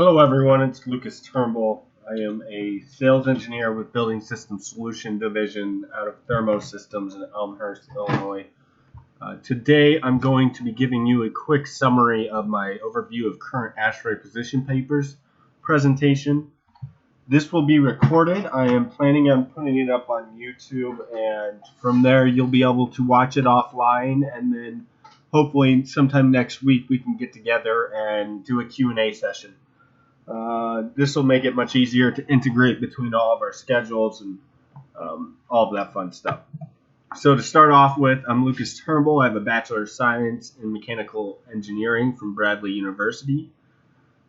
Hello everyone, it's Lucas Turnbull. I am a sales engineer with Building System Solution Division out of Thermo Systems in Elmhurst, Illinois. Today I'm going to be giving you a quick summary of my overview of current ASHRAE position papers presentation. This will be recorded. I am planning on putting it up on YouTube, and from there you'll be able to watch it offline, and then hopefully sometime next week we can get together and do a Q&A session. This will make it much easier to integrate between all of our schedules and all of that fun stuff. So to start off with, I'm Lucas Turnbull. I have a Bachelor of Science in Mechanical Engineering from Bradley University.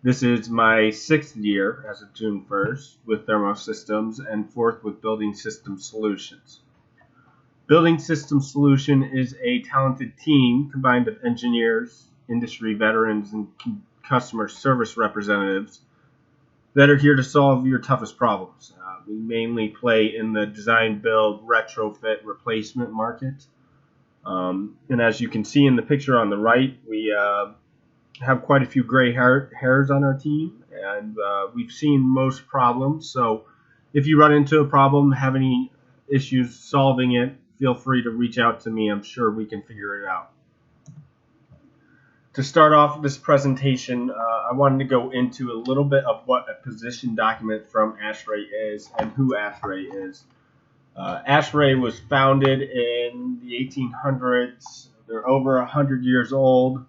This is my 6th year as of June 1st with Thermo Systems and 4th with Building System Solutions. Building System Solution is a talented team combined of engineers, industry veterans, and customer service representatives that are here to solve your toughest problems. We mainly play in the design, build, retrofit, replacement market. And as you can see in the picture on the right, we have quite a few gray hairs on our team, and we've seen most problems. So if you run into a problem, have any issues solving it, feel free to reach out to me. I'm sure we can figure it out. To start off this presentation, I wanted to go into a little bit of what a position document from ASHRAE is and who ASHRAE is. ASHRAE was founded in the 1800s. They're over 100 years old,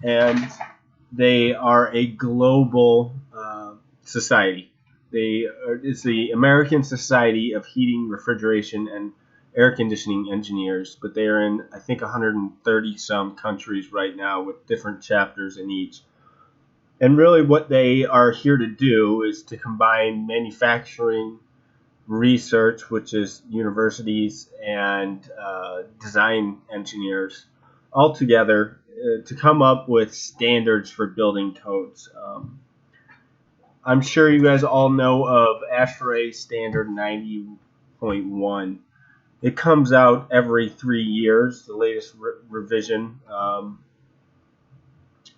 and they are a global society. It's the American Society of Heating, Refrigeration, and Air Conditioning Engineers, but they are in, I think, 130 some countries right now with different chapters in each. And really what they are here to do is to combine manufacturing, research, which is universities, and design engineers all together to come up with standards for building codes. I'm sure you guys all know of ASHRAE Standard 90.1. It comes out every 3 years. The latest revision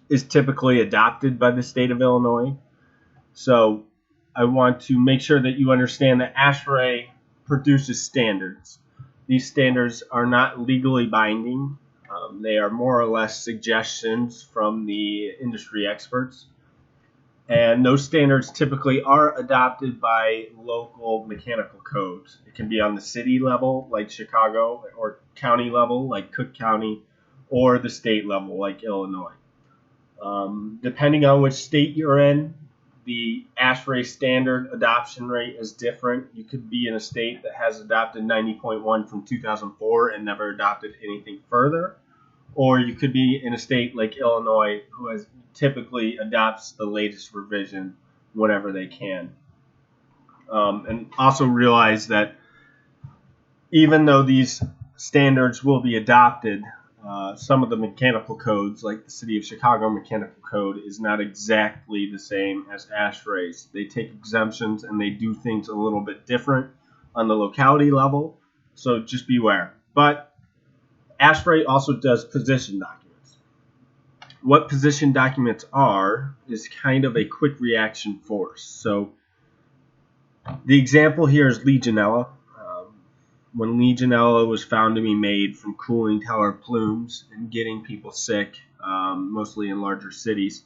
is typically adopted by the state of Illinois. So I want to make sure that you understand that ASHRAE produces standards. These standards are not legally binding. They are more or less suggestions from the industry experts. And those standards typically are adopted by local mechanical codes. It can be on the city level, like Chicago, or county level, like Cook County, or the state level, like Illinois. Depending on which state you're in, the ASHRAE standard adoption rate is different. You could be in a state that has adopted 90.1 from 2004 and never adopted anything further. Or you could be in a state like Illinois who has typically adopts the latest revision whenever they can. And also realize that even though these standards will be adopted, some of the mechanical codes, like the City of Chicago Mechanical Code, is not exactly the same as ASHRAE's. They take exemptions and they do things a little bit different on the locality level, so just beware. But ASHRAE also does position documents. What position documents are is kind of a quick reaction force. So the example here is Legionella. When Legionella was found to be made from cooling tower plumes and getting people sick, mostly in larger cities,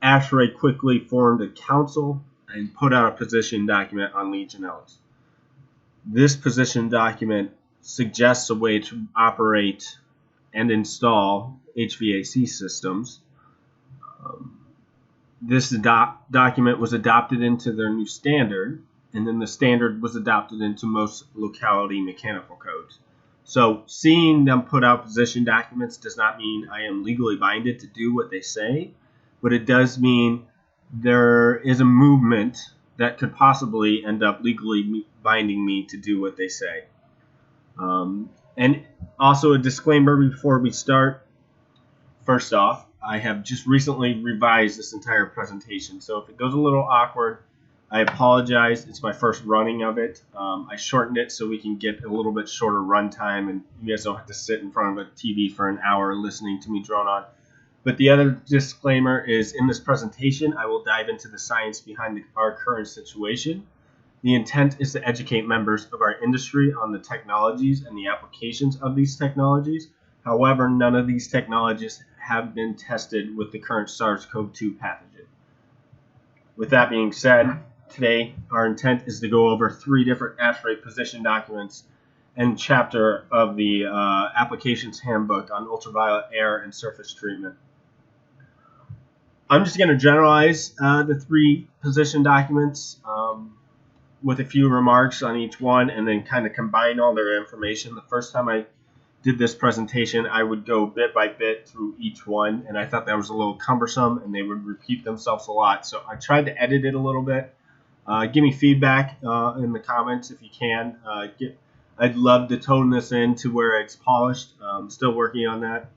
ASHRAE quickly formed a council and put out a position document on Legionellas. This position document suggests a way to operate and install HVAC systems. This document was adopted into their new standard, and then the standard was adopted into most locality mechanical codes. So seeing them put out position documents does not mean I am legally binded to do what they say, but it does mean there is a movement that could possibly end up legally binding me to do what they say. And also a disclaimer before we start. First off, I have just recently revised this entire presentation, so if it goes a little awkward, I apologize. It's my first running of it. I shortened it so we can get a little bit shorter run time, and you guys don't have to sit in front of a TV for an hour listening to me drone on. But the other disclaimer is in this presentation, I will dive into the science behind our current situation. The intent is to educate members of our industry on the technologies and the applications of these technologies. However, none of these technologies have been tested with the current SARS-CoV-2 pathogen. With that being said, today our intent is to go over 3 different ASHRAE position documents and chapter of the applications handbook on ultraviolet air and surface treatment. I'm just going to generalize the 3 position documents with a few remarks on each one, and then kind of combine all their information. The first time I did this presentation, I would go bit by bit through each one, and I thought that was a little cumbersome, and they would repeat themselves a lot. So I tried to edit it a little bit. Give me feedback in the comments if you can. I'd love to tone this in to where it's polished. Still working on that.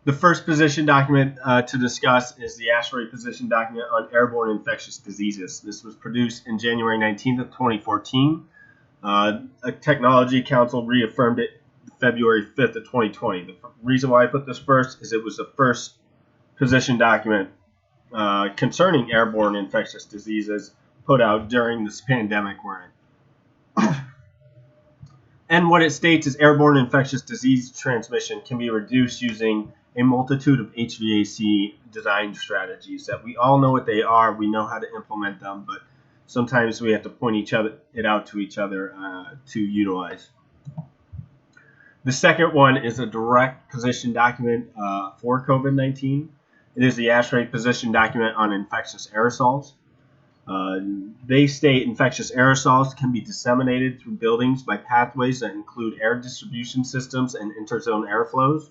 The first position document to discuss is the ASHRAE position document on airborne infectious diseases. This was produced in January 19th of 2014. A Technology Council reaffirmed it February 5th of 2020. The reason why I put this first is it was the first position document concerning airborne infectious diseases put out during this pandemic we're in. And what it states is airborne infectious disease transmission can be reduced using a multitude of HVAC design strategies that we all know what they are. We know how to implement them, but sometimes we have to point it out to each other to utilize. The second one is a direct position document for COVID-19. It is the ASHRAE position document on infectious aerosols. They state infectious aerosols can be disseminated through buildings by pathways that include air distribution systems and interzone airflows.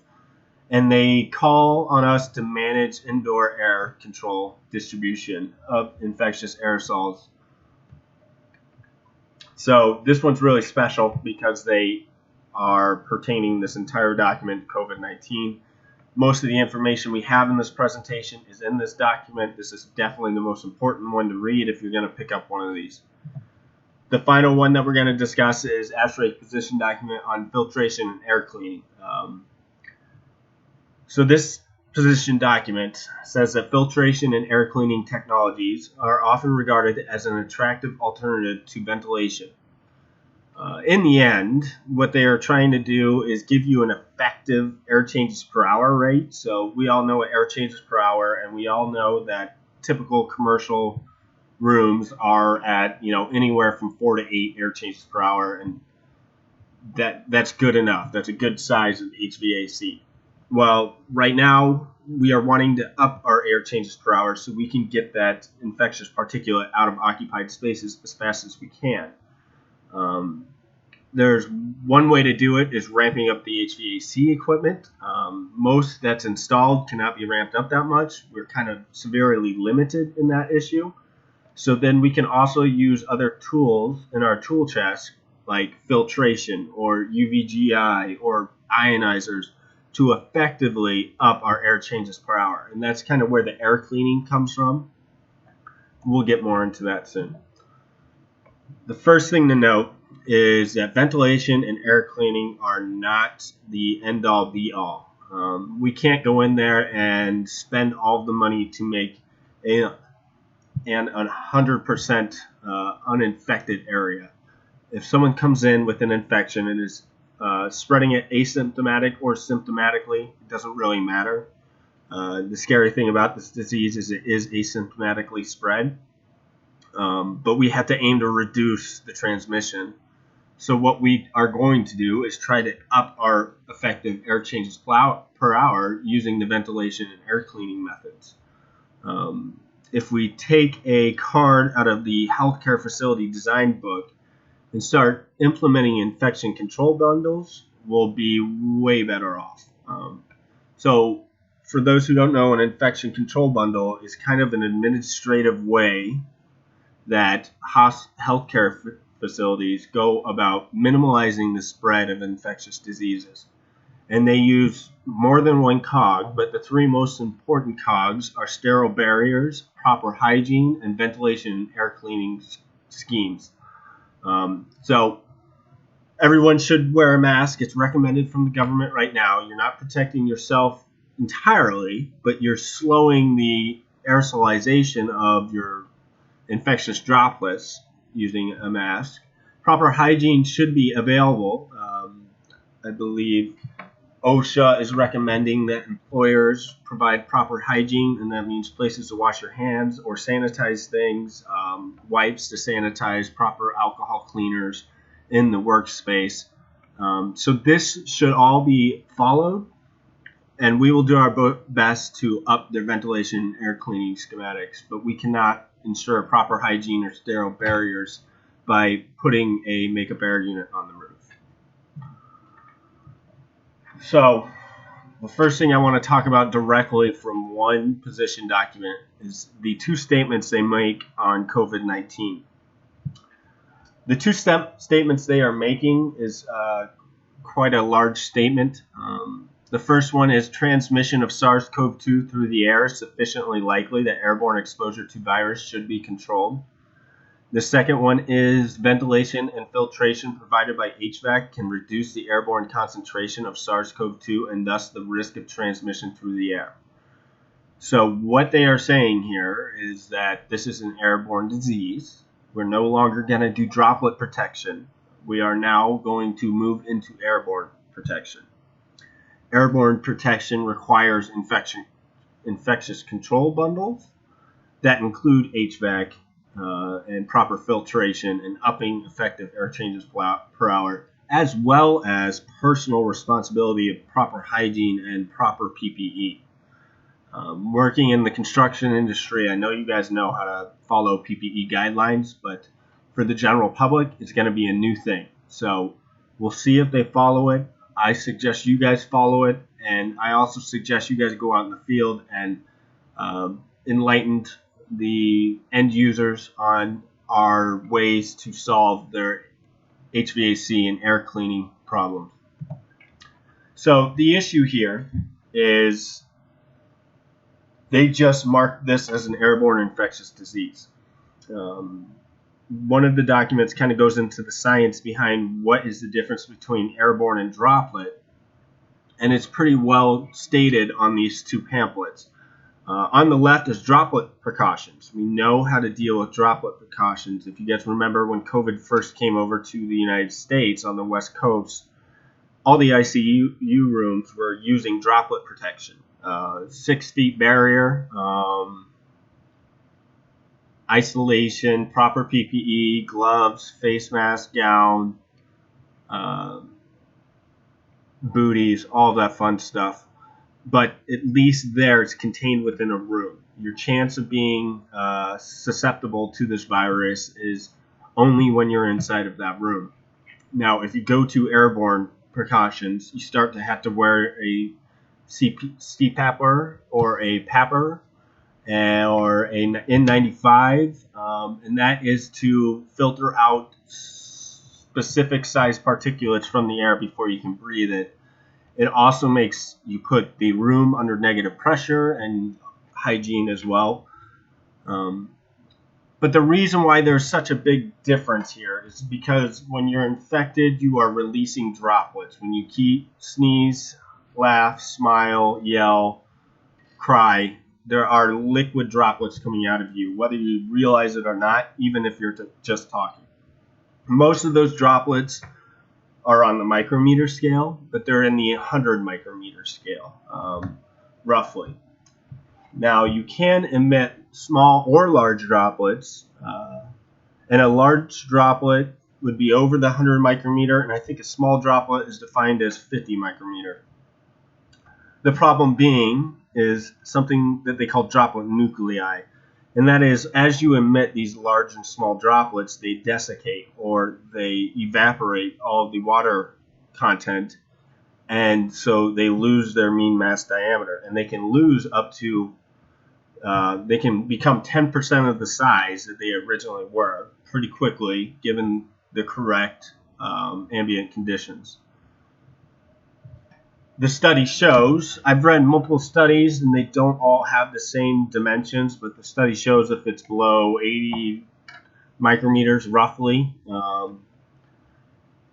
And they call on us to manage indoor air control distribution of infectious aerosols. So this one's really special because they are pertaining this entire document to COVID-19. Most of the information we have in this presentation is in this document. This is definitely the most important one to read if you're going to pick up one of these. The final one that we're going to discuss is ASHRAE position document on filtration and air cleaning. So this position document says that filtration and air cleaning technologies are often regarded as an attractive alternative to ventilation. In the end, what they are trying to do is give you an effective air changes per hour rate. So we all know what air changes per hour, and we all know that typical commercial rooms are at anywhere from 4 to 8 air changes per hour, and that's good enough. That's a good size of HVAC. Well, right now we are wanting to up our air changes per hour so we can get that infectious particulate out of occupied spaces as fast as we can. There's one way to do it is ramping up the HVAC equipment. Most that's installed cannot be ramped up that much. We're kind of severely limited in that issue. So then we can also use other tools in our tool chest like filtration or UVGI or ionizers to effectively up our air changes per hour. And that's kind of where the air cleaning comes from. We'll get more into that soon. The first thing to note is that ventilation and air cleaning are not the end-all be-all. We can't go in there and spend all the money to make an 100% uninfected area. If someone comes in with an infection and is spreading it asymptomatic or symptomatically, it doesn't really matter. The scary thing about this disease is it is asymptomatically spread, but we have to aim to reduce the transmission. So what we are going to do is try to up our effective air changes per hour using the ventilation and air cleaning methods. If we take a card out of the healthcare facility design book and start implementing infection control bundles, we'll be way better off. So for those who don't know, an infection control bundle is kind of an administrative way that healthcare facilities go about minimalizing the spread of infectious diseases. And they use more than one cog, but the 3 most important cogs are sterile barriers, proper hygiene, and ventilation and air cleaning schemes. So everyone should wear a mask. It's recommended from the government right now. You're not protecting yourself entirely, but you're slowing the aerosolization of your infectious droplets using a mask. Proper hygiene should be available. I believe OSHA is recommending that employers provide proper hygiene, and that means places to wash your hands or sanitize things, wipes to sanitize, proper alcohol cleaners in the workspace. So this should all be followed, and we will do our best to up their ventilation and air cleaning schematics, but we cannot ensure proper hygiene or sterile barriers by putting a makeup air unit on the roof. So the first thing I want to talk about directly from one position document is the two statements they make on COVID-19. The two statements they are making is quite a large statement. The first one is transmission of SARS-CoV-2 through the air is sufficiently likely that airborne exposure to virus should be controlled. The second one is ventilation and filtration provided by HVAC can reduce the airborne concentration of SARS-CoV-2 and thus the risk of transmission through the air. So what they are saying here is that this is an airborne disease. We're no longer going to do droplet protection. We are now going to move into airborne protection. Airborne protection requires infectious control bundles that include HVAC and proper filtration and upping effective air changes per hour, as well as personal responsibility of proper hygiene and proper PPE. Working in the construction industry, I know you guys know how to follow PPE guidelines, but for the general public, it's going to be a new thing. So we'll see if they follow it. I suggest you guys follow it, and I also suggest you guys go out in the field and enlighten the end users on our ways to solve their HVAC and air cleaning problems. So the issue here is they just marked this as an airborne infectious disease. One of the documents kind of goes into the science behind what is the difference between airborne and droplet, and it's pretty well stated on these two pamphlets. On the left is droplet precautions. We know how to deal with droplet precautions. If you guys remember when COVID first came over to the United States on the West Coast, all the ICU rooms were using droplet protection. 6 feet barrier, isolation, proper PPE, gloves, face mask, gown, booties, all that fun stuff. But at least there it's contained within a room. Your chance of being susceptible to this virus is only when you're inside of that room. Now, if you go to airborne precautions, you start to have to wear a CPAPer or a PAPR or an N95, and that is to filter out specific size particulates from the air before you can breathe it. It also makes you put the room under negative pressure and hygiene as well. But the reason why there's such a big difference here is because when you're infected, you are releasing droplets. When you sneeze, laugh, smile, yell, cry, there are liquid droplets coming out of you, whether you realize it or not, even if you're just talking. Most of those droplets are on the micrometer scale, but they're in the 100 micrometer scale, roughly. Now, you can emit small or large droplets, and a large droplet would be over the 100 micrometer, and I think a small droplet is defined as 50 micrometer. The problem being is something that they call droplet nuclei, and that is as you emit these large and small droplets, they desiccate or they evaporate all of the water content, and so they lose their mean mass diameter, and they can lose up to they can become 10% of the size that they originally were pretty quickly given the correct ambient conditions. The study shows, I've read multiple studies and they don't all have the same dimensions, but the study shows if it's below 80 micrometers roughly,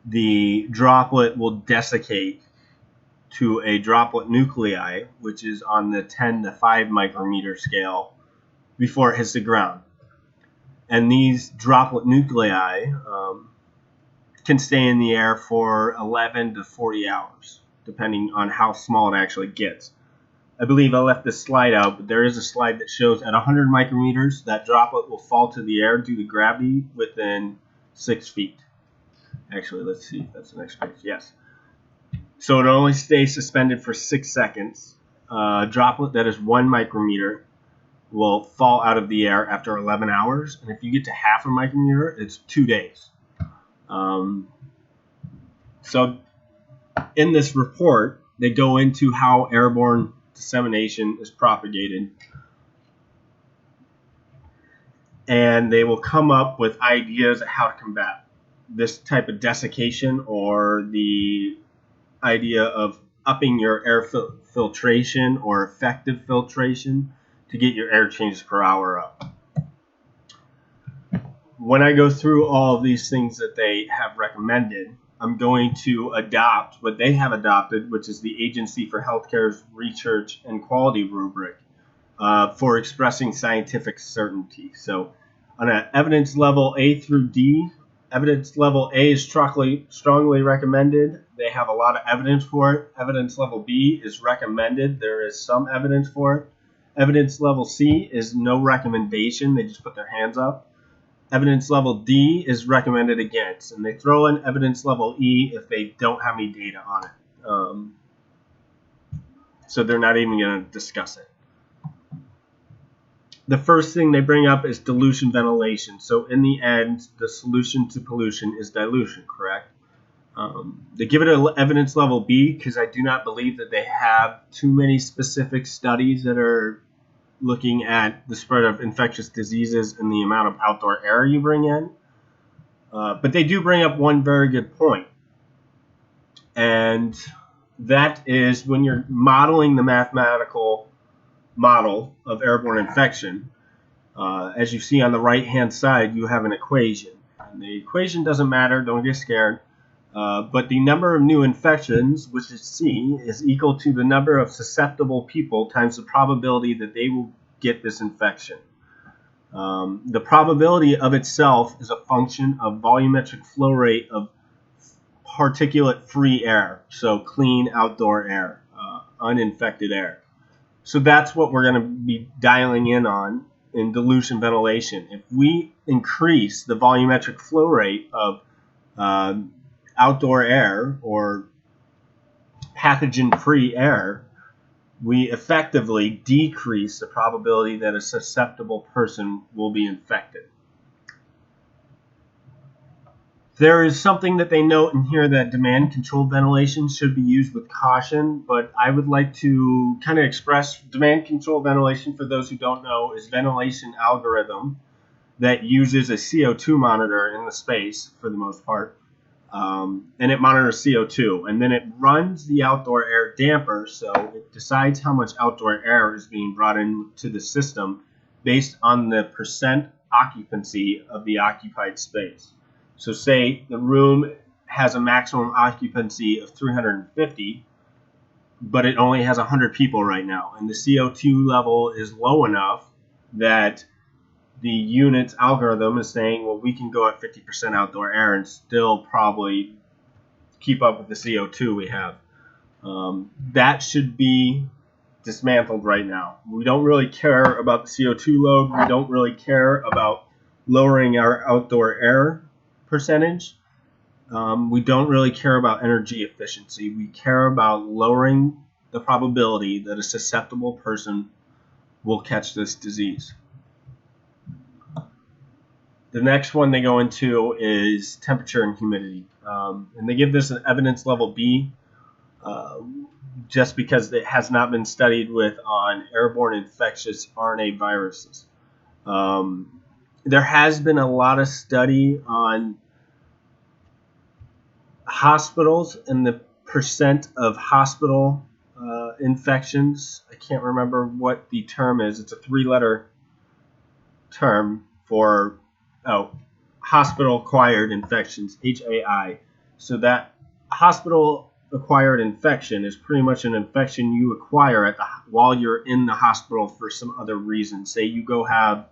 the droplet will desiccate to a droplet nuclei, which is on the 10 to 5 micrometer scale, before it hits the ground. And these droplet nuclei can stay in the air for 11 to 40 hours, depending on how small it actually gets. I believe I left this slide out, but there is a slide that shows at 100 micrometers, that droplet will fall to the air due to gravity within 6 feet. Actually, let's see if that's the next page. Yes. So it only stays suspended for 6 seconds. A droplet that is 1 micrometer will fall out of the air after 11 hours. And if you get to half a micrometer, it's 2 days. So in this report, they go into how airborne dissemination is propagated. And they will come up with ideas of how to combat this type of desiccation, or the idea of upping your air filtration or effective filtration to get your air changes per hour up. When I go through all of these things that they have recommended, I'm going to adopt what they have adopted, which is the Agency for Healthcare's Research and Quality rubric for expressing scientific certainty. So on an evidence level A through D, evidence level A is strongly recommended. They have a lot of evidence for it. Evidence level B is recommended. There is some evidence for it. Evidence level C is no recommendation. They just put their hands up. Evidence level D is recommended against. And they throw in evidence level E if they don't have any data on it. So they're not even going to discuss it. The first thing they bring up is dilution ventilation. So in the end, the solution to pollution is dilution, correct? They give it an evidence level B because I do not believe that they have too many specific studies that are looking at the spread of infectious diseases and the amount of outdoor air you bring in. But they do bring up one very good point. And that is when you're modeling the mathematical model of airborne infection, as you see on the right-hand side, you have an equation. And the equation doesn't matter, don't get scared. But the number of new infections, which is C, is equal to the number of susceptible people times the probability that they will get this infection. The probability of itself is a function of volumetric flow rate of particulate-free air, so clean outdoor air, uninfected air. So that's what we're going to be dialing in on in dilution ventilation. If we increase the volumetric flow rate of outdoor air or pathogen-free air, we effectively decrease the probability that a susceptible person will be infected. There is something that they note in here that demand-controlled ventilation should be used with caution, but I would like to kind of express demand-controlled ventilation, for those who don't know, is ventilation algorithm that uses a CO2 monitor in the space for the most part. And it monitors CO2, and then it runs the outdoor air damper, so it decides how much outdoor air is being brought into the system based on the percent occupancy of the occupied space. So say the room has a maximum occupancy of 350, but it only has 100 people right now, and the CO2 level is low enough that the unit's algorithm is saying, well, we can go at 50% outdoor air and still probably keep up with the CO2 we have. That should be dismantled right now. We don't really care about the CO2 load. We don't really care about lowering our outdoor air percentage. We don't really care about energy efficiency. We care about lowering the probability that a susceptible person will catch this disease. The next one they go into is temperature and humidity. And they give this an evidence level B just because it has not been studied on airborne infectious RNA viruses. There has been a lot of study on hospitals and the percent of hospital infections. I can't remember what the term is. It's a 3-letter term for hospital-acquired infections, HAI. So that hospital acquired infection is pretty much an infection you acquire while you're in the hospital for some other reason. Say you go have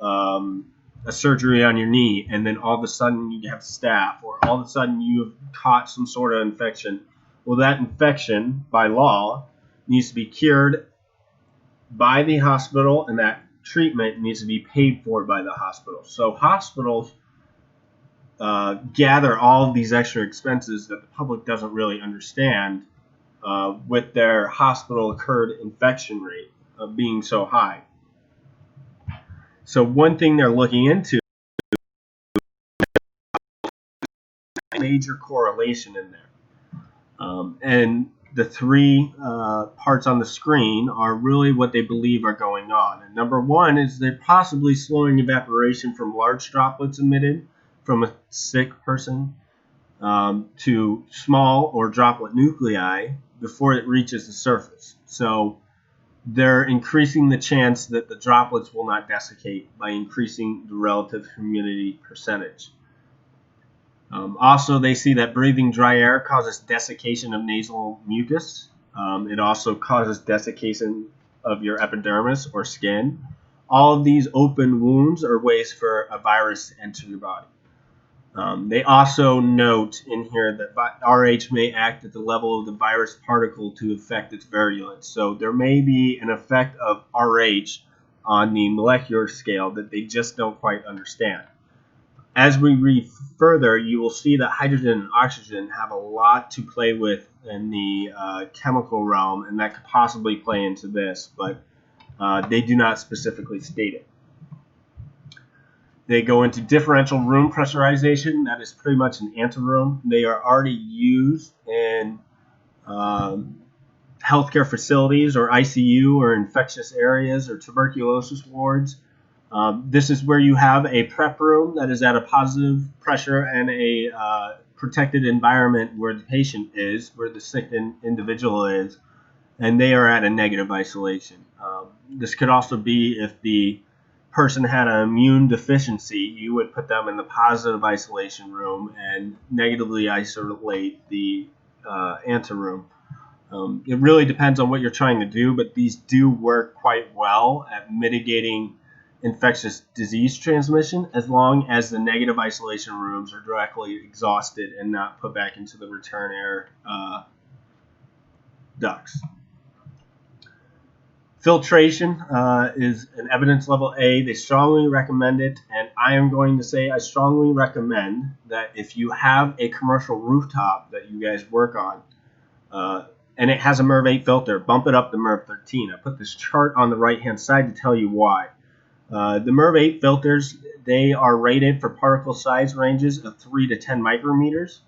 a surgery on your knee, and then all of a sudden you have staph, or all of a sudden you have caught some sort of infection. Well, that infection, by law, needs to be cured by the hospital, and that treatment needs to be paid for by the hospital. So hospitals gather all of these extra expenses that the public doesn't really understand with their hospital occurred infection rate being so high. So one thing they're looking into is a major correlation in there. And the three parts on the screen are really what they believe are going on. And number one is they're possibly slowing evaporation from large droplets emitted from a sick person to small or droplet nuclei before it reaches the surface. So they're increasing the chance that the droplets will not desiccate by increasing the relative humidity percentage. Also, they see that breathing dry air causes desiccation of nasal mucus. It also causes desiccation of your epidermis or skin. All of these open wounds are ways for a virus to enter your body. They also note in here that RH may act at the level of the virus particle to affect its virulence. So there may be an effect of RH on the molecular scale that they just don't quite understand. As we read further, you will see that hydrogen and oxygen have a lot to play with in the chemical realm, and that could possibly play into this, but they do not specifically state it. They go into differential room pressurization. That is pretty much an anteroom. They are already used in healthcare facilities or ICU or infectious areas or tuberculosis wards. This is where you have a prep room that is at a positive pressure and a protected environment where the patient is, where the sick individual is, and they are at a negative isolation. This could also be if the person had an immune deficiency, you would put them in the positive isolation room and negatively isolate the anteroom. It really depends on what you're trying to do, but these do work quite well at mitigating infectious disease transmission as long as the negative isolation rooms are directly exhausted and not put back into the return air ducts. Filtration is an evidence level A. They strongly recommend it, and I am going to say I strongly recommend that if you have a commercial rooftop that you guys work on, and it has a MERV 8 filter, bump it up to MERV 13. I put this chart on the right-hand side to tell you why. The MERV 8 filters, they are rated for particle size ranges of 3 to 10 micrometers.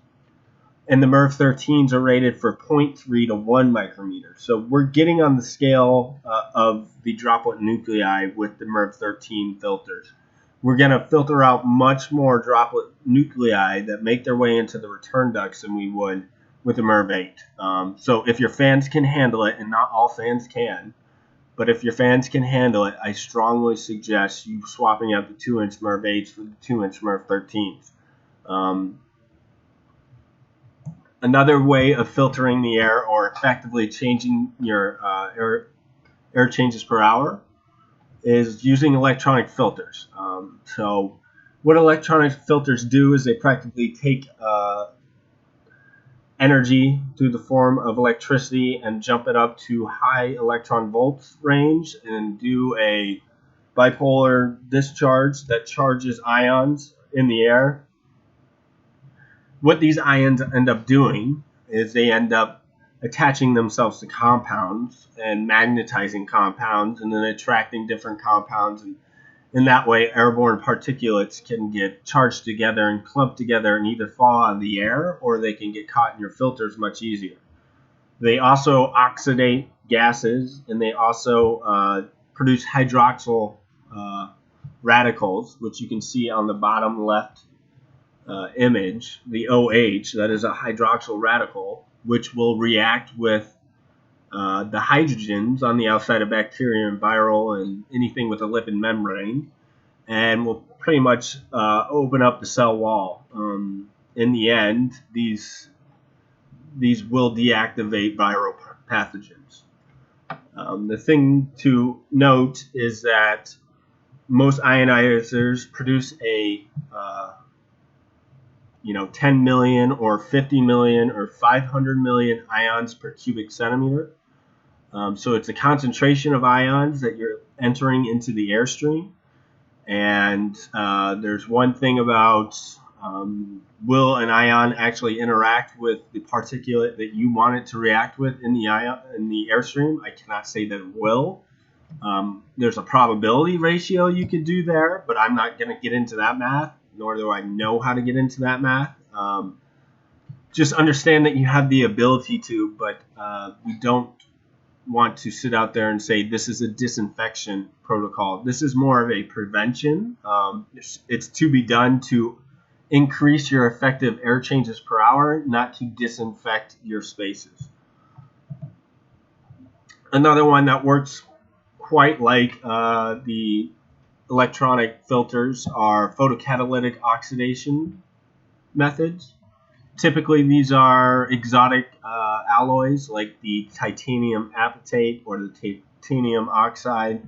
And the MERV 13s are rated for 0.3 to 1 micrometer. So we're getting on the scale of the droplet nuclei with the MERV 13 filters. We're going to filter out much more droplet nuclei that make their way into the return ducts than we would with the MERV 8. So if your fans can handle it, and not all fans can, but if your fans can handle it, I strongly suggest you swapping out the 2-inch MERV 8s for the 2-inch MERV 13s. Another way of filtering the air or effectively changing your air changes per hour is using electronic filters. So what electronic filters do is they practically take energy through the form of electricity and jump it up to high electron volts range and do a bipolar discharge that charges ions in the air. What these ions end up doing is they end up attaching themselves to compounds and magnetizing compounds and then attracting different compounds. And in that way, airborne particulates can get charged together and clumped together and either fall out of the air or they can get caught in your filters much easier. They also oxidate gases, and they also produce hydroxyl radicals, which you can see on the bottom left image, the OH, that is a hydroxyl radical, which will react with the hydrogens on the outside of bacteria and viral and anything with a lipid membrane, and will pretty much open up the cell wall. In the end, these these will deactivate viral pathogens. The thing to note is that most ionizers produce a 10 million or 50 million or 500 million ions per cubic centimeter. So it's a concentration of ions that you're entering into the airstream. And there's one thing about will an ion actually interact with the particulate that you want it to react with in the airstream? I cannot say that it will. There's a probability ratio you could do there, but I'm not going to get into that math, nor do I know how to get into that math. Just understand that you have the ability to, but we don't want to sit out there and say this is a disinfection protocol. This is more of a prevention. It's to be done to increase your effective air changes per hour, not to disinfect your spaces. Another one that works quite like the electronic filters are photocatalytic oxidation methods. Typically, these are exotic alloys like the titanium acetate or the titanium oxide,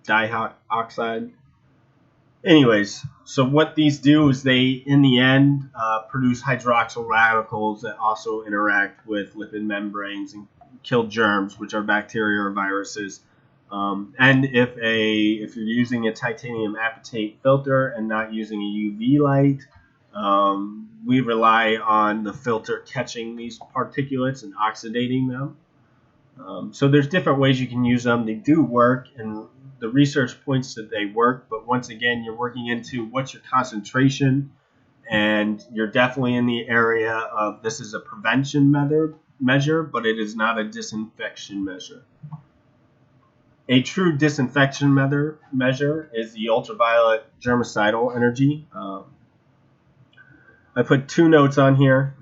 dioxide. Anyways, so what these do is they, in the end, produce hydroxyl radicals that also interact with lipid membranes and kill germs, which are bacteria or viruses. And if you're using a titanium acetate filter and not using a UV light, we rely on the filter catching these particulates and oxidating them. So there's different ways you can use them. They do work, and the research points that they work, but once again, you're working into what's your concentration, and you're definitely in the area of this is a prevention measure, but it is not a disinfection measure. A true disinfection measure is the ultraviolet germicidal energy. I put two notes on here,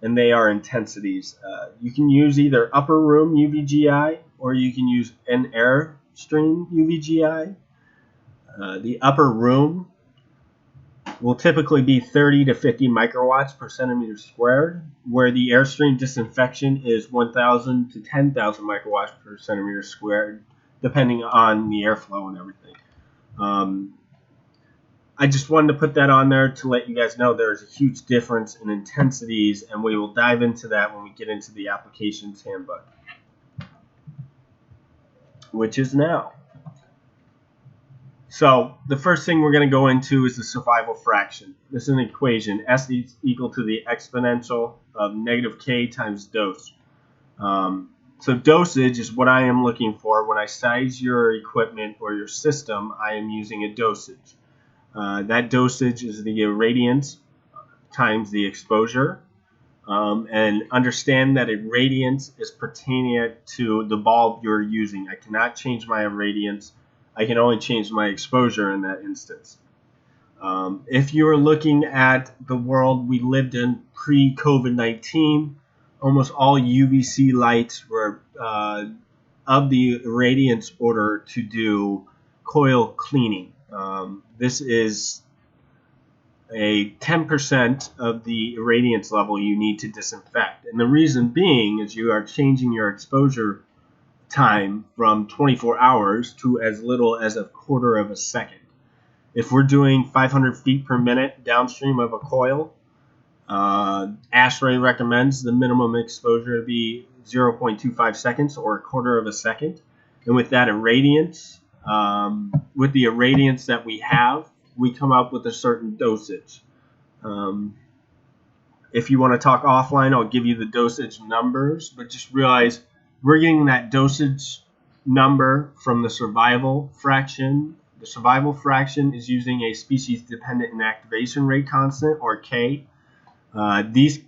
and they are intensities. You can use either upper room UVGI or you can use an airstream UVGI. The upper room will typically be 30 to 50 microwatts per centimeter squared, where the airstream disinfection is 1,000 to 10,000 microwatts per centimeter squared, depending on the airflow and everything. I just wanted to put that on there to let you guys know there's a huge difference in intensities, and we will dive into that when we get into the applications handbook, which is now. So the first thing we're going to go into is the survival fraction. This is an equation. S is equal to the exponential of negative K times dose. So dosage is what I am looking for. When I size your equipment or your system, I am using a dosage. That dosage is the irradiance times the exposure. And understand that irradiance is pertaining to the bulb you're using. I cannot change my irradiance. I can only change my exposure in that instance. If you're looking at the world we lived in pre-COVID-19, almost all UVC lights were of the irradiance order to do coil cleaning. This is a 10% of the irradiance level you need to disinfect. And the reason being is you are changing your exposure time from 24 hours to as little as a quarter of a second. If we're doing 500 feet per minute downstream of a coil, ASHRAE recommends the minimum exposure to be 0.25 seconds or a quarter of a second. And with that irradiance, with the irradiance that we have, we come up with a certain dosage. If you want to talk offline, I'll give you the dosage numbers, but just realize we're getting that dosage number from the survival fraction. The survival fraction is using a species-dependent inactivation rate constant, or K. These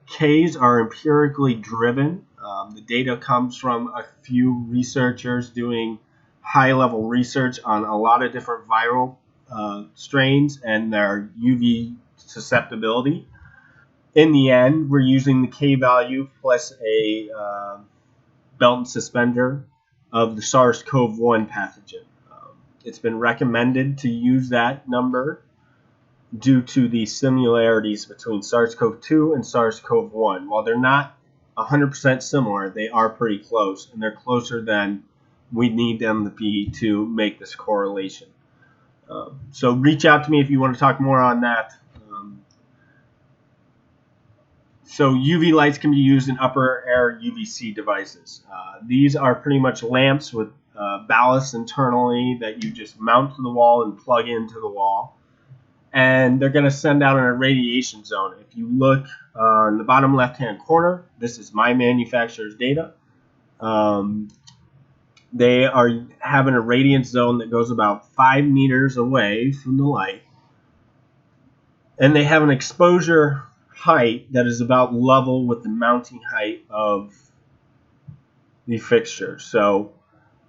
Ks are empirically driven. The data comes from a few researchers doing high-level research on a lot of different viral strains and their UV susceptibility. In the end, we're using the K value plus a belt and suspender of the SARS-CoV-1 pathogen. It's been recommended to use that number. due to the similarities between SARS-CoV-2 and SARS-CoV-1. While they're not 100% similar, they are pretty close, and they're closer than we need them to be to make this correlation. So reach out to me if you want to talk more on that. So UV lights can be used in upper air UVC devices. These are pretty much lamps with ballast internally that you just mount to the wall and plug into the wall. And they're going to send out an irradiation zone. If you look on the bottom left-hand corner, this is my manufacturer's data. They have an irradiance zone that goes about 5 meters away from the light. And they have an exposure height that is about level with the mounting height of the fixture. So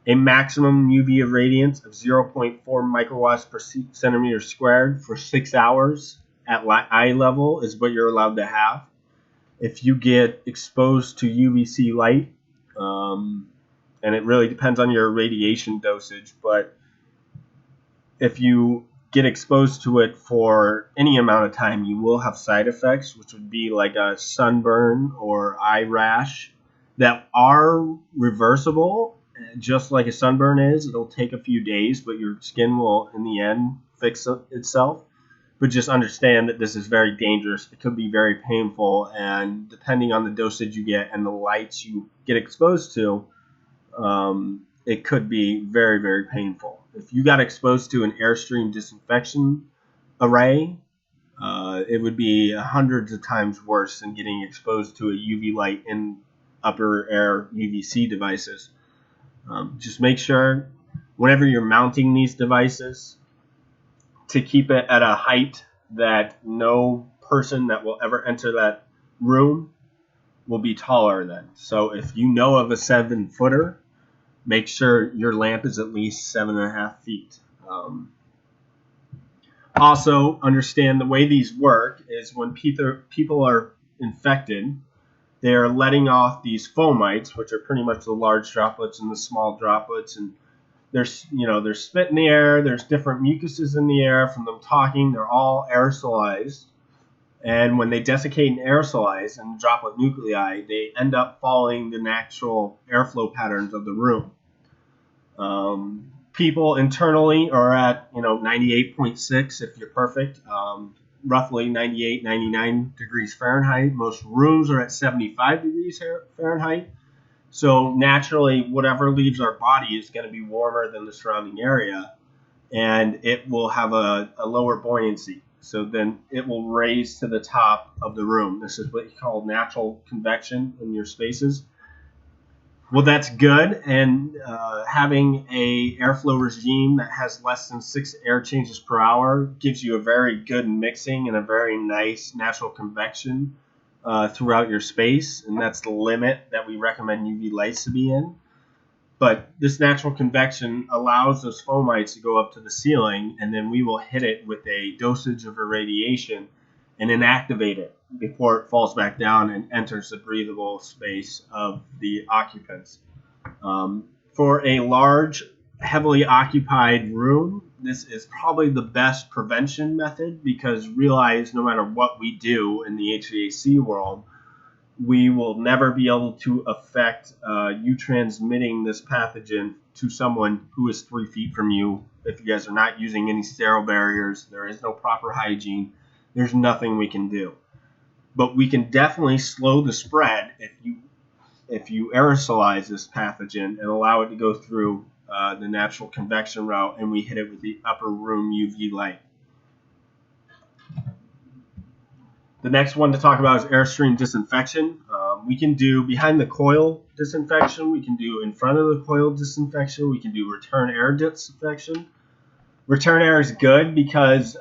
a maximum UV irradiance of 0.4 microwatts per centimeter squared for 6 hours at eye level is what you're allowed to have. If you get exposed to UVC light, and it really depends on your radiation dosage, but if you get exposed to it for any amount of time, you will have side effects, which would be like a sunburn or eye rash that are reversible, just like a sunburn is. It'll take a few days, but your skin will, in the end, fix itself. But just understand that this is very dangerous. It could be very painful, and depending on the dosage you get and the lights you get exposed to, it could be very, very painful. If you got exposed to an Airstream disinfection array, it would be hundreds of times worse than getting exposed to a UV light in upper air UVC devices. Just make sure whenever you're mounting these devices to keep it at a height that no person that will ever enter that room will be taller than. So if you know of a 7-footer, make sure your lamp is at least 7.5 feet. Also, understand the way these work is when people are infected, they are letting off these fomites, which are pretty much the large droplets and the small droplets, and there's spit in the air, there's different mucuses in the air from them talking, they're all aerosolized. And when they desiccate and aerosolize and droplet nuclei, they end up following the natural airflow patterns of the room. People internally are at 98.6 if you're perfect, roughly 98, 99 degrees Fahrenheit. Most rooms are at 75 degrees Fahrenheit. So naturally, whatever leaves our body is going to be warmer than the surrounding area, and it will have a lower buoyancy. So then it will raise to the top of the room. This is what you call natural convection in your spaces. Well, that's good, and having a airflow regime that has less than 6 air changes per hour gives you a very good mixing and a very nice natural convection throughout your space, and that's the limit that we recommend UV lights to be in. But this natural convection allows those fomites to go up to the ceiling, and then we will hit it with a dosage of irradiation and inactivate it before it falls back down and enters the breathable space of the occupants. For a large, heavily occupied room, this is probably the best prevention method, because realize no matter what we do in the HVAC world, we will never be able to affect you transmitting this pathogen to someone who is 3 feet from you. If you guys are not using any sterile barriers, there is no proper hygiene, there's nothing we can do. But we can definitely slow the spread if you aerosolize this pathogen and allow it to go through the natural convection route, and we hit it with the upper room UV light. The next one to talk about is Airstream disinfection. We can do behind the coil disinfection, we can do in front of the coil disinfection, we can do return air disinfection. Return air is good because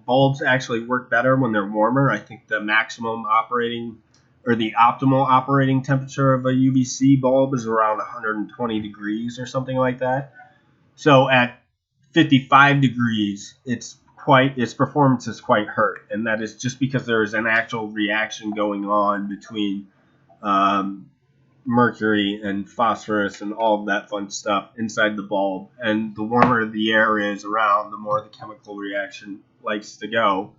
bulbs actually work better when they're warmer. I think the maximum operating or the optimal operating temperature of a UVC bulb is around 120 degrees or something like that. So at 55 degrees, its performance is quite hurt, and that is just because there is an actual reaction going on between mercury and phosphorus and all of that fun stuff inside the bulb. And the warmer the air is around, the more the chemical reaction likes to go.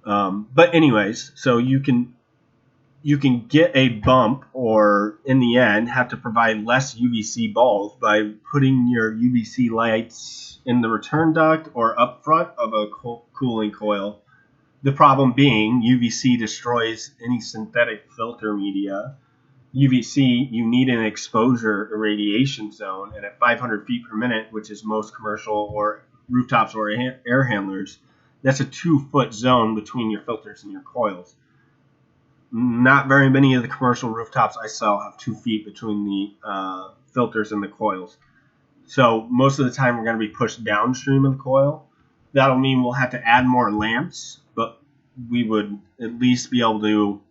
But anyways, so you can get a bump, or in the end have to provide less UVC bulbs by putting your UVC lights in the return duct or up front of a cooling coil. The problem being UVC destroys any synthetic filter media. UVC, you need an exposure irradiation zone, and at 500 feet per minute, which is most commercial or rooftops or air handlers, that's a 2-foot zone between your filters and your coils. Not very many of the commercial rooftops I sell have 2 feet between the filters and the coils. So most of the time we're going to be pushed downstream of the coil. That'll mean we'll have to add more lamps, but we would at least be able to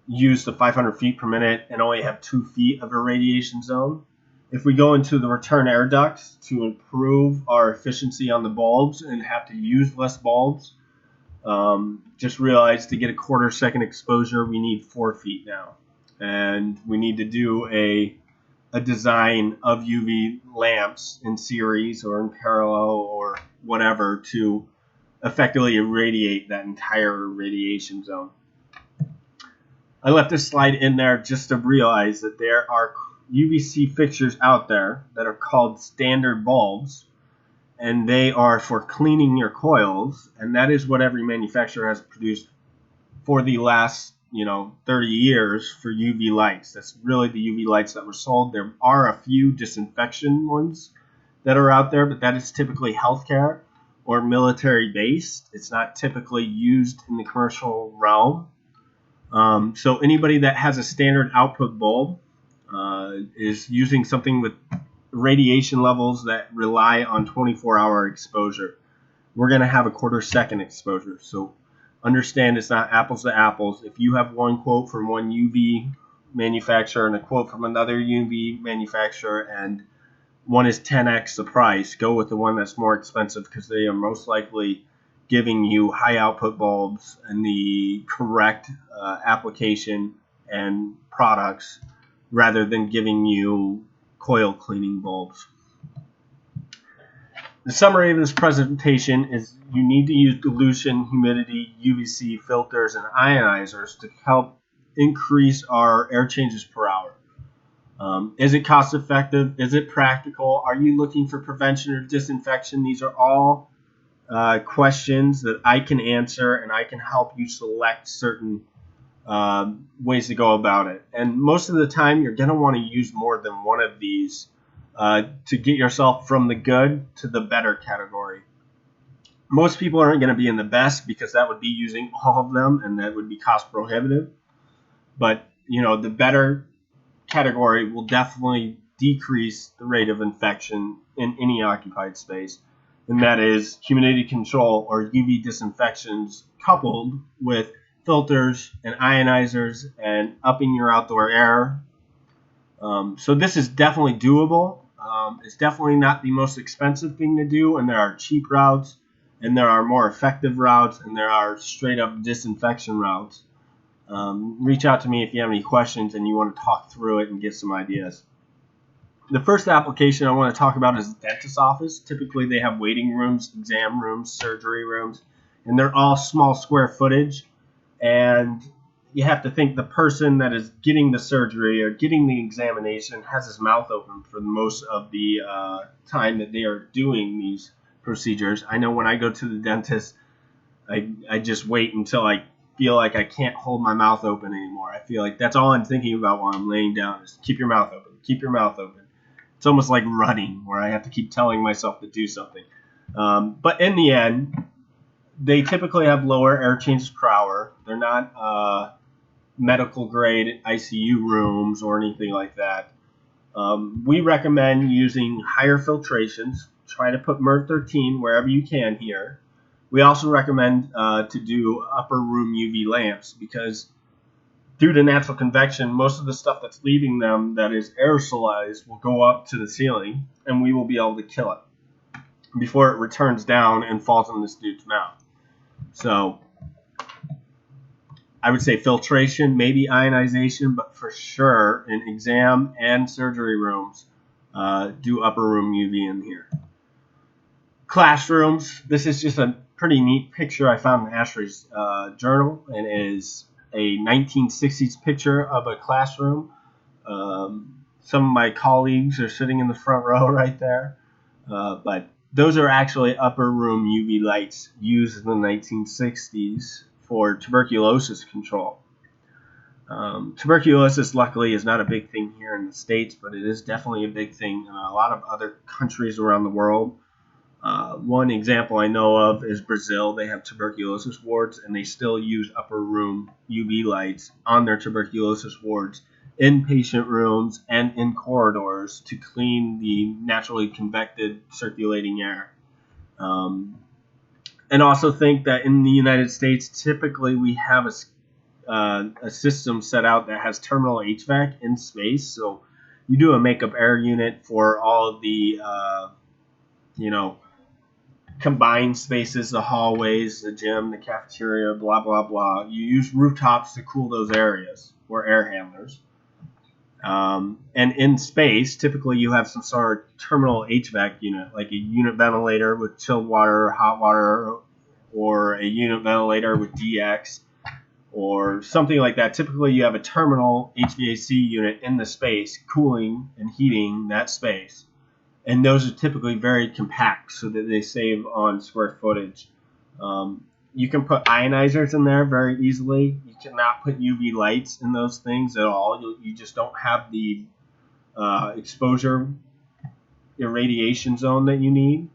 use the 500 feet per minute and only have 2 feet of irradiation zone. If we go into the return air ducts to improve our efficiency on the bulbs and have to use less bulbs, just realize to get a 1/4 second exposure, we need 4 feet now. And we need to do a design of UV lamps in series or in parallel or whatever to effectively irradiate that entire radiation zone. I left this slide in there just to realize that there are UVC fixtures out there that are called standard bulbs, and they are for cleaning your coils, and that is what every manufacturer has produced for the last 30 years for UV lights. That's really the UV lights that were sold. There are a few disinfection ones that are out there, but that is typically healthcare or military based. It's not typically used in the commercial realm. So anybody that has a standard output bulb is using something with radiation levels that rely on 24-hour exposure. We're going to have a 1/4 second exposure. So understand it's not apples to apples. If you have one quote from one UV manufacturer and a quote from another UV manufacturer, and one is 10x the price, go with the one that's more expensive, because they are most likely giving you high output bulbs and the correct application and products rather than giving you coil cleaning bulbs. The summary of this presentation is you need to use dilution, humidity, UVC filters, and ionizers to help increase our air changes per hour. Is it cost effective? Is it practical? Are you looking for prevention or disinfection? These are all questions that I can answer, and I can help you select certain ways to go about it. And most of the time, you're going to want to use more than one of these to get yourself from the good to the better category. Most people aren't going to be in the best, because that would be using all of them, and that would be cost prohibitive. But the better category will definitely decrease the rate of infection in any occupied space, and that is humidity control or UV disinfections coupled with filters and ionizers and upping your outdoor air. So this is definitely doable. It's definitely not the most expensive thing to do, and there are cheap routes, and there are more effective routes, and there are straight up disinfection routes. Reach out to me if you have any questions and you want to talk through it and get some ideas. The first application I want to talk about is the dentist's office. Typically they have waiting rooms, exam rooms, surgery rooms, and they're all small square footage. And you have to think the person that is getting the surgery or getting the examination has his mouth open for most of the time that they are doing these procedures. I know when I go to the dentist, I just wait until I feel like I can't hold my mouth open anymore. I feel like that's all I'm thinking about while I'm laying down is keep your mouth open, keep your mouth open. It's almost like running, where I have to keep telling myself to do something. But in the end, they typically have lower air changes per hour. They're not medical grade ICU rooms or anything like that. We recommend using higher filtrations. Try to put MERV 13 wherever you can here. We also recommend to do upper room UV lamps, because due to natural convection, most of the stuff that's leaving them that is aerosolized will go up to the ceiling, and we will be able to kill it before it returns down and falls in this dude's mouth. So I would say filtration, maybe ionization, but for sure in exam and surgery rooms, do upper room UV in here. Classrooms, this is just a pretty neat picture I found in ASHRAE's journal, and it is a 1960s picture of a classroom. Some of my colleagues are sitting in the front row right there, but those are actually upper room UV lights used in the 1960s for tuberculosis control. Tuberculosis, luckily, is not a big thing here in the States, but it is definitely a big thing in a lot of other countries around the world. One example I know of is Brazil. They have tuberculosis wards, and they still use upper room UV lights on their tuberculosis wards in patient rooms and in corridors to clean the naturally convected circulating air. And also think that in the United States, typically we have a system set out that has terminal HVAC in space. So you do a makeup air unit for all of the, combined spaces, the hallways, the gym, the cafeteria, blah, blah, blah. You use rooftops to cool those areas, or air handlers. And in space, typically you have some sort of terminal HVAC unit, like a unit ventilator with chilled water or hot water, or a unit ventilator with DX, or something like that. Typically you have a terminal HVAC unit in the space cooling and heating that space. And those are typically very compact so that they save on square footage. You can put ionizers in there very easily. You cannot put UV lights in those things at all. You just don't have the exposure irradiation zone that you need.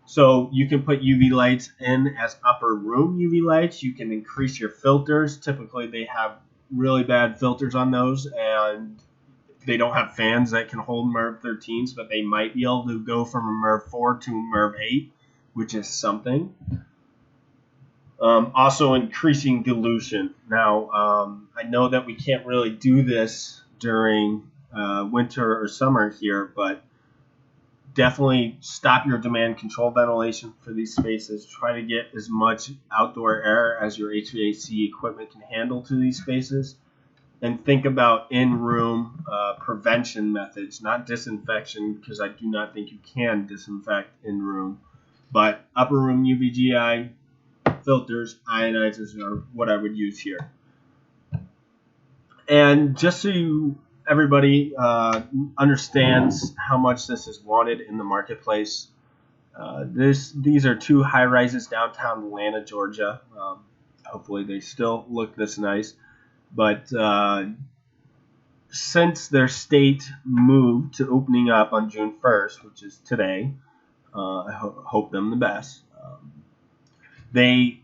So you can put UV lights in as upper room UV lights. You can increase your filters. Typically they have really bad filters on those, and they don't have fans that can hold MERV 13s, but they might be able to go from a MERV 4 to a MERV 8, which is something. Also increasing dilution. Now, I know that we can't really do this during winter or summer here, but definitely stop your demand control ventilation for these spaces. Try to get as much outdoor air as your HVAC equipment can handle to these spaces. And think about in-room prevention methods, not disinfection, because I do not think you can disinfect in-room. But upper room UVGI filters, ionizers are what I would use here. And just so everybody understands how much this is wanted in the marketplace, these are two high-rises downtown Atlanta, Georgia. Hopefully they still look this nice. But since their state moved to opening up on June 1st, which is today, I hope them the best. They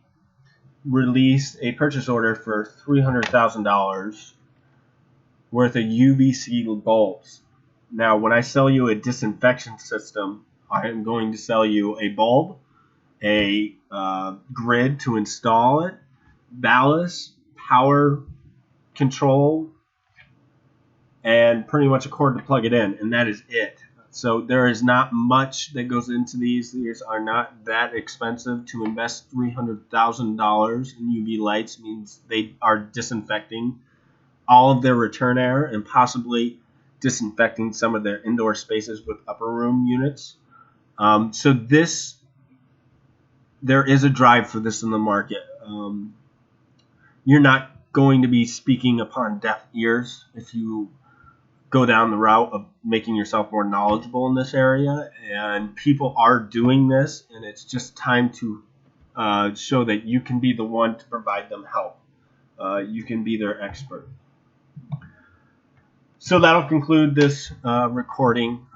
released a purchase order for $300,000 worth of UVC bulbs. Now, when I sell you a disinfection system, I am going to sell you a bulb, a grid to install it, ballast, power control, and pretty much a cord to plug it in, and that is it. So there is not much that goes into these. These are not that expensive. To invest $300,000 in UV lights means they are disinfecting all of their return air and possibly disinfecting some of their indoor spaces with upper room units. So there is a drive for this in the market. You're not going to be speaking upon deaf ears if you go down the route of making yourself more knowledgeable in this area, and people are doing this, and it's just time to show that you can be the one to provide them help. You can be their expert. So that'll conclude this recording.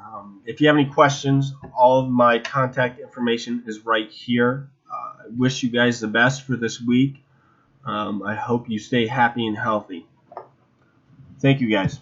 If you have any questions, all of my contact information is right here. I wish you guys the best for this week. I hope you stay happy and healthy. Thank you, guys.